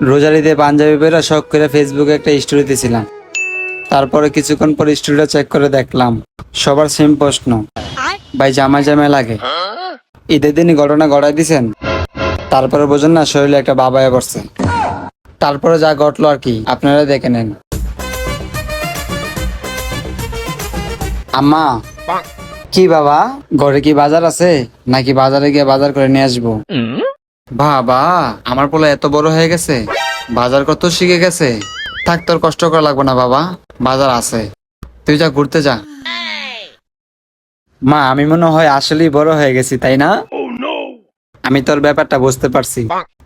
রোজারিতে পাঞ্জাবি পরে শখ করে ফেসবুকে একটা স্টোরি দিয়েছিলাম। তারপরে কিছুক্ষণ পর স্টোরিটা চেক করে দেখলাম সবার সেম প্রশ্ন, ভাই জামাই জামাই লাগে। ঈদের দিনই ঘটনা ঘটাই দিছেন, তারপরে বোঝেন না শরীরে একটা বাবায় পড়ছে। তারপরে যা ঘটলো আর কি আপনারা দেখে নেন। আম্মা, কি বাবা ঘরে কি বাজার আছে নাকি বাজারে গিয়ে বাজার করে নিয়ে আসবো? বাবা আমার পোলা এত বড় হয়ে গেছে, বাজার কত শিখে গেছে। থাক তোর কষ্ট করা লাগবে না বাবা, বাজার আছে, তুই যা ঘুরতে যা। মা আমি মনে হয় আসলেই বড় হয়ে গেছি তাই না? আমি তোর ব্যাপারটা বুঝতে পারছি,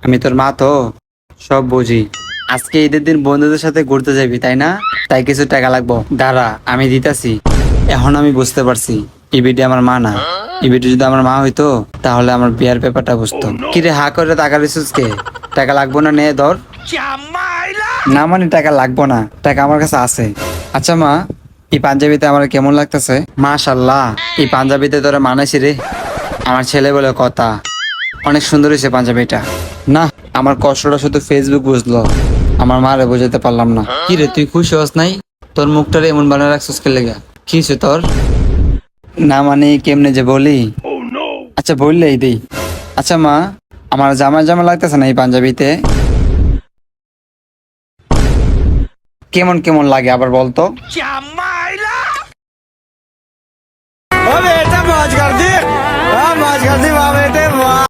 আমি তোর মা তো সব বুঝি। আজকে ঈদের দিন বন্ধুদের সাথে ঘুরতে যাবি তাই না? তাই কিছু টাকা লাগবো, দাঁড়া আমি দিতাছি। এখন আমি বুঝতে পারছি এই বিটি আমার মা না, এই বিটি যদি আমার মা হইতো তাহলে আমার বিয়ার ব্যাপারটা বুঝতো। কিরে হা করে টাকা দিছিস কে? টাকা লাগবো না, নে ধর। না মানে টাকা লাগবো না, টাকা আমার কাছে আছে। আচ্ছা মা, এই পাঞ্জাবিতে আমার কেমন লাগতেছে? মাশাল্লাহ, এই পাঞ্জাবিতে তোরা মানাইছি রে, আমার ছেলে বলে কথা। অনেক সুন্দর হয়েছে পাঞ্জাবিটা। না আমার কষ্টটা শুধু ফেসবুক বুঝলো, আমার মারে বোঝাতে পারলাম না। কি রে তুই খুশি হস নাই? তোর মুখটারে এমন বানায় রাখছিস কে লেগা? কি হয়েছে তোর? না মানে কেমনে যে বলি, আচ্ছা বললেই দেই। আচ্ছা মা, আমার জামা জামা লাগতেছে না এই পাঞ্জাবিতে? কেমন কেমন লাগে আবার বলতো?